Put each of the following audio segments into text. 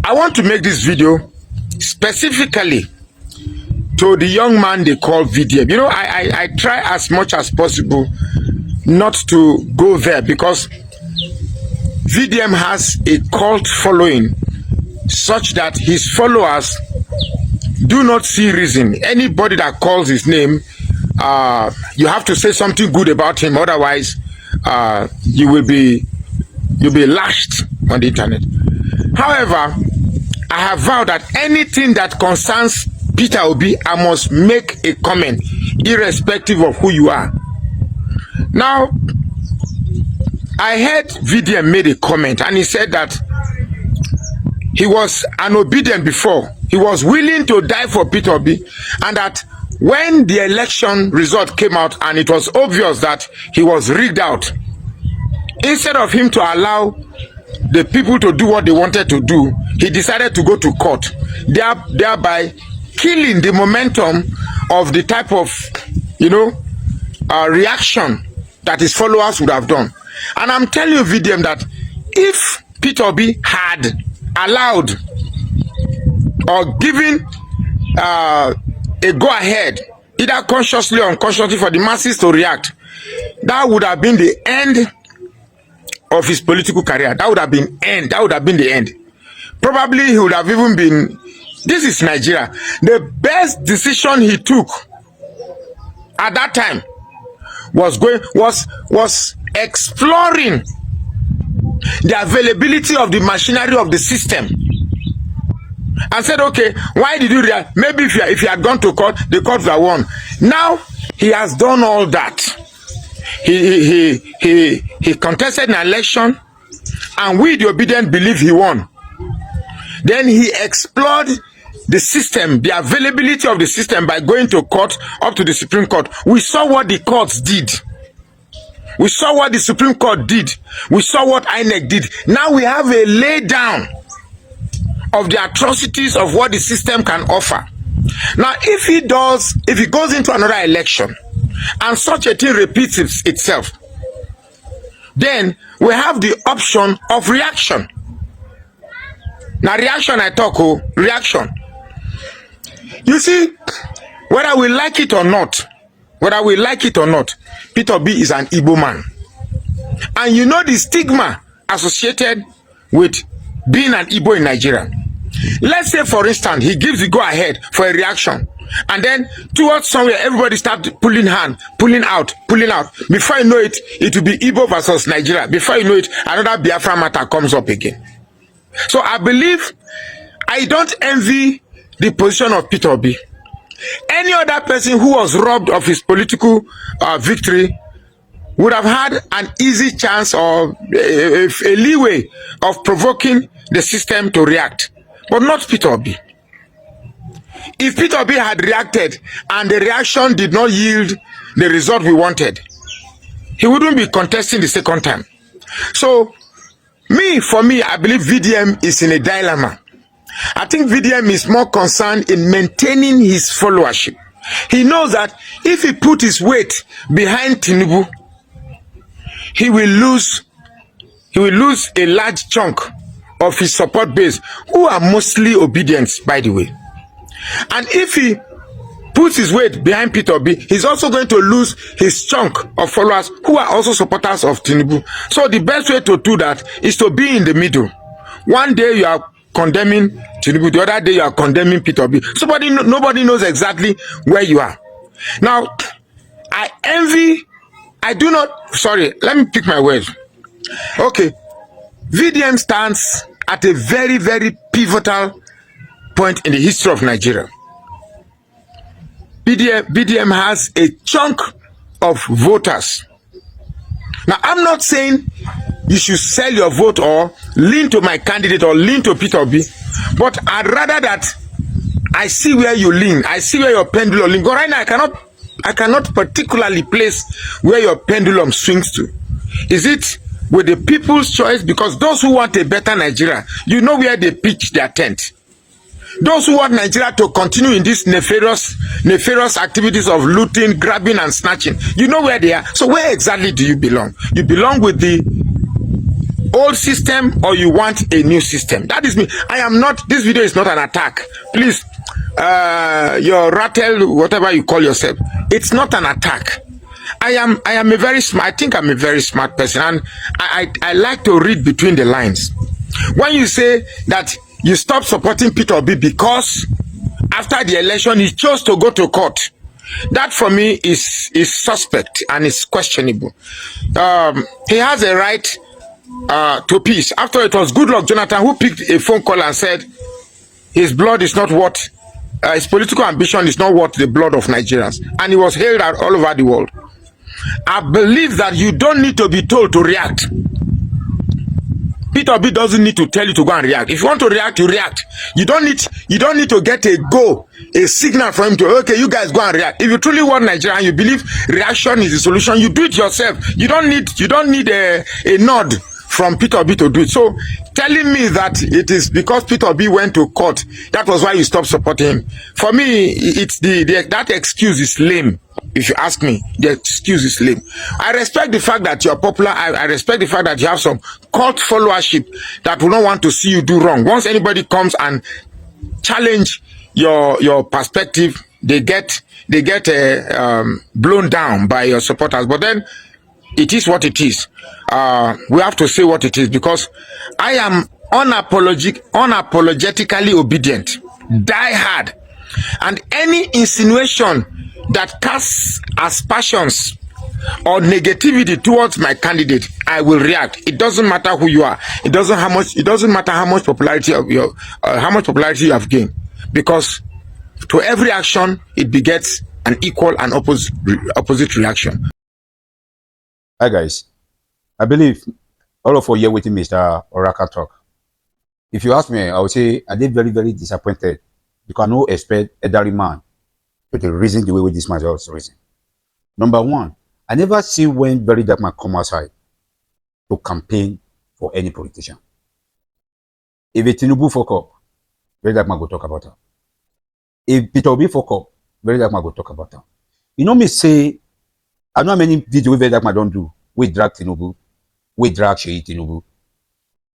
I want to make this video specifically to the young man they call VDM. You know, I try as much as possible not to go there because VDM has a cult following such that his followers do not see reason. Anybody that calls his name, you have to say something good about him, otherwise you'll be lashed on the internet. However, I have vowed that anything that concerns Peter Obi, I must make a comment irrespective of who you are. Now, I heard VDM made a comment and he said that he was an obedient before. He was willing to die for Peter Obi, and that when the election result came out and it was obvious that he was rigged out, instead of him to allow the people to do what they wanted to do, he decided to go to court, thereby killing the momentum of the type of, reaction that his followers would have done. And I'm telling you, VDM, that if Peter Obi had allowed or given a go-ahead, either consciously or unconsciously, for the masses to react, that would have been the end of his political career. That would have been the end. Probably he would have even been, this is Nigeria, the best decision he took at that time was exploring the availability of the machinery of the system, and said, okay, why did you react? Maybe if you had gone to court, the court would have won. Now he has done all that. He contested an election, and we, the obedient, believe he won. Then he explored the system, the availability of the system, by going to court, up to the Supreme Court. We saw what the courts did. We saw what the Supreme Court did. We saw what INEC did. Now we have a lay down of the atrocities of what the system can offer. Now, if he goes into another election and such a thing repeats itself, then we have the option of reaction. Now, reaction, I talk, reaction. You see, whether we like it or not, Peter Obi is an Igbo man. And you know the stigma associated with being an Igbo in Nigeria. Let's say, for instance, he gives the go-ahead for a reaction, and then towards somewhere, everybody starts pulling out. Before you know it, it will be Igbo versus Nigeria. Before you know it, another Biafra matter comes up again. So I believe, I don't envy the position of Peter Obi. Any other person who was robbed of his political victory would have had an easy chance or a leeway of provoking the system to react, but not Peter Obi. If Peter Obi had reacted and the reaction did not yield the result we wanted, he wouldn't be contesting the second time. So, for me, I believe VDM is in a dilemma. I think VDM is more concerned in maintaining his followership. He knows that if he put his weight behind Tinubu, he will lose a large chunk of his support base, who are mostly obedient, by the way. And if he puts his weight behind Peter Obi, he's also going to lose his chunk of followers who are also supporters of Tinubu. So the best way to do that is to be in the middle. One day you are condemning Tinubu, the other day you are condemning Peter Obi. Nobody knows exactly where you are. Now, let me pick my words. Okay, VDM stands at a very, very pivotal point in the history of Nigeria. VDM has a chunk of voters. Now, I'm not saying you should sell your vote or lean to my candidate or lean to Peter Obi, but I'd rather that I see where you lean. I see where your pendulum leans. Right now, I cannot particularly place where your pendulum swings to. Is it with the people's choice? Because those who want a better Nigeria, you know where they pitch their tent. Those who want Nigeria to continue in these nefarious activities of looting, grabbing, and snatching, you know where they are. So where exactly do you belong? You belong with the old system or you want a new system. That is me. I am not, this video is not an attack. Please, your rattle, whatever you call yourself, it's not an attack. I am a very smart, I think I'm a very smart person, and I like to read between the lines. When you say that you stop supporting Peter Obi because after the election he chose to go to court, that for me is suspect and is questionable. He has a right to peace. After it was Goodluck Jonathan who picked a phone call and said his blood is not what his political ambition is not worth the blood of Nigerians, and he was hailed out all over the world. I believe that you don't need to be told to react. Peter Obi doesn't need to tell you to go and react. If you want to react, you react. You don't need to get a signal from him to, okay, you guys go and react. If you truly want Nigeria and you believe reaction is the solution, you do it yourself. You don't need a nod from Peter Obi to do it. So telling me that it is because Peter Obi went to court, that was why you stopped supporting him. For me, it's that excuse is lame. If you ask me, the excuse is lame. I respect the fact that you're popular. I respect the fact that you have some cult followership that will not want to see you do wrong. Once anybody comes and challenge your perspective, they get blown down by your supporters. But then it is what it is. We have to say what it is, because I am unapologetically obedient, die hard, and any insinuation that casts aspersions or negativity towards my candidate, I will react. It doesn't matter who you are. It doesn't matter how much popularity you have gained, because to every action it begets an equal and opposite reaction. Hi guys, I believe all of you here waiting Mr. Oraka talk. If you ask me, I would say I did very, very disappointed. You cannot expect a VeryDarkMan to reason the way this man just reason. Number one, I never see when VeryDarkMan come outside to campaign for any politician. If a Tinubu fuck up, VeryDarkMan go talk about that. If Peter Obi fuck up, VeryDarkMan go talk about that. You know me say, I know how many videos VeryDarkMan don't do. We drag Tinubu, we drag Tinubu.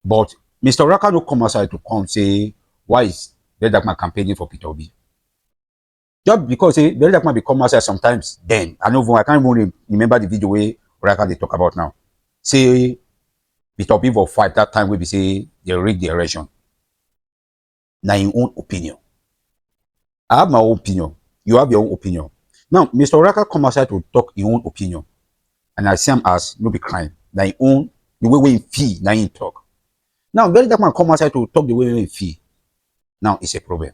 But Mr. Oraka no come outside to come say, why is VeryDarkMan campaigning for Peter Obi? Just because VeryDarkMan become outside sometimes, then I can't even remember the video where Oraka they talk about now. Say Peter Obi will fight that time where we say they rig the election. Now your own opinion. I have my own opinion. You have your own opinion. Now, Mr. Oraka come outside to talk your own opinion. And I see him as no be crime. Now your own, the way we feel, now you talk. Now, VeryDarkMan come outside to talk the way we feel. Now it's a problem.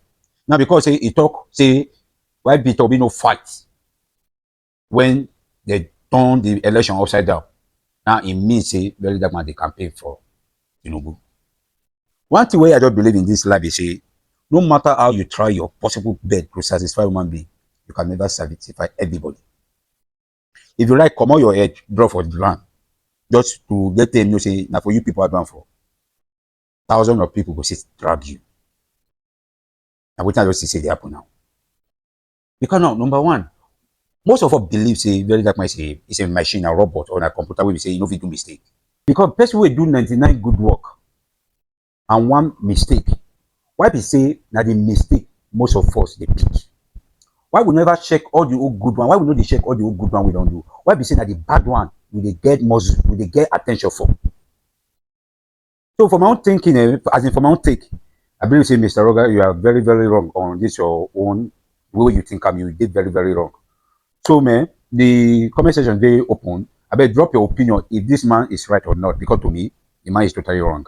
Now, because he talk, say, why Peter Obi no fight when they turn the election upside down? Now it means say VeryDarkMan they campaign for Tinubu. One thing where I don't believe in this life is say, no matter how you try your possible best to satisfy human being, you can never satisfy everybody. If you like, come out your head, draw for the land, just to let them know say, now for you people are done for. Thousands of people go sit drag you. And we can just say they happen now. Because now, number one, most of us believe say VeryDarkMan is a machine, a robot, or a computer where we say you know if you do mistake. Because person will do 99 good work and one mistake. Why we say that the mistake most of us they pick? Why we never check all the old good one? Why we know they check all the old good one we don't do? Why we say that the bad one we they get muzzle, we they get attention for? So for my own thinking, as in for my own take, I believe say Mr. Roger, you are very, very wrong on this your own way you think you did very, very wrong. So man, the comment section is very open. I bet drop your opinion if this man is right or not, because to me, the man is totally wrong.